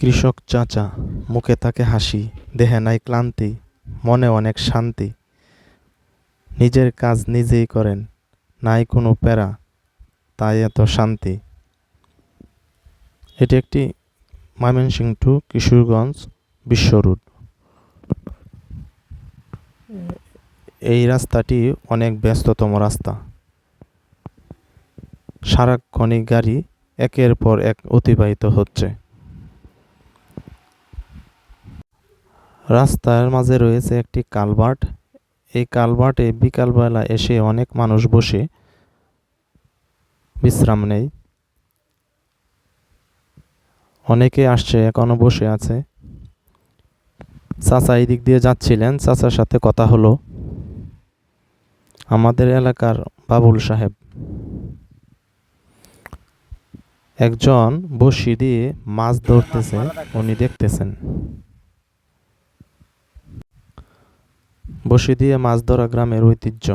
কৃষক চাচা, মুখে থাকে হাসি, দেহে নাই ক্লান্তি, মনে অনেক শান্তি। নিজের কাজ নিজেই করেন, নাই কোনো প্যারা, তাই এত শান্তি। এটি একটি ময়মনসিংহ টু কিশোরগঞ্জ বিশ্ব রুট। এই রাস্তাটি অনেক ব্যস্ততম রাস্তা। সারাক্ষণই গাড়ি একের পর এক অতিবাহিত হচ্ছে। রাস্তার মাঝে রয়েছে একটি কালভার্ট। এই কালভার্টে বিকালবেলা এসে অনেক মানুষ বসে বিশ্রাম নেয়। অনেকে আসছে, এখনো বসে আছে। চাচা এই দিক দিয়ে যাচ্ছিলেন, চাচার সাথে কথা হলো। আমাদের এলাকার বাবুল সাহেব। একজন বড়শি দিয়ে মাছ ধরতেছে, উনি দেখতেছেন। বড়শি দিয়ে মাছ ধরা গ্রামের ঐতিহ্য।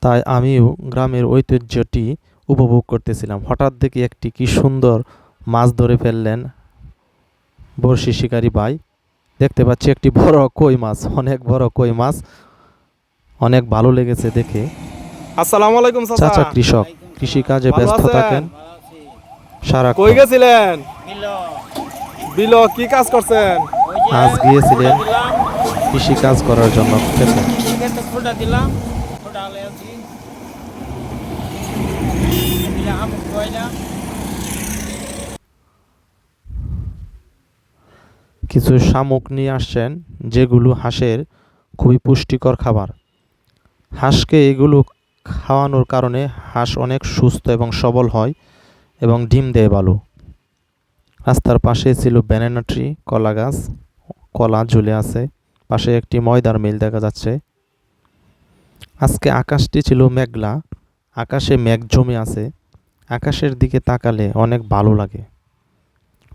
তাই আমিও গ্রামের ঐতিহ্যটি উপভোগ করতেছিলাম। হঠাৎ দেখি একটি কি সুন্দর মাছ ধরে ফেললেন বড়শি শিকারী ভাই। দেখতে পাচ্ছি একটি বড় কই মাছ, অনেক বড় কই মাছ। অনেক ভালো লেগেছে দেখে। আসসালামু আলাইকুম চাচা। চাচা কৃষক, কৃষিকাজে ভালো ব্যস্ত আছেন? থাকেন সারাক্ষণ। কই গেছিলেন? বিল কি কাজ করছেন? আজ গিয়েছিলেন কৃষি কাজ করার জন্য খেতে। কিছু শামুক নিয়ে আসছেন, যেগুলো হাঁসের খুবই পুষ্টিকর খাবার। হাঁসকে এগুলো খাওয়ানোর কারণে হাঁস অনেক সুস্থ এবং সবল হয় এবং ডিম দেয় ভালো। রাস্তার পাশে ছিল ব্যানানা ট্রি, কলা গাছ, কলা ঝুলে আছে। পাশে একটি ময়দার মিল দেখা যাচ্ছে। আজকে আকাশটি ছিল মেঘলা, আকাশে মেঘ জমে আছে। আকাশের দিকে তাকালে অনেক ভালো লাগে।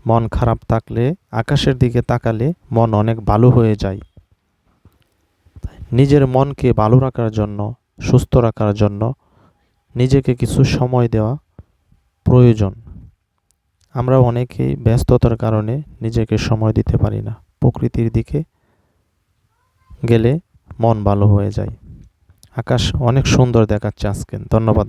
মন খারাপ থাকলে আকাশের দিকে তাকালে মন অনেক ভালো হয়ে যায়। নিজের মনকে ভালো রাখার জন্য, সুস্থ রাখার জন্য নিজেকে কিছু সময় দেওয়া প্রয়োজন। আমরা অনেকেই ব্যস্ততার কারণে নিজেকে সময় দিতে পারি না। প্রকৃতির দিকে গেলে মন ভালো হয়ে যায়। আকাশ অনেক সুন্দর দেখাচ্ছে আজকে। ধন্যবাদ।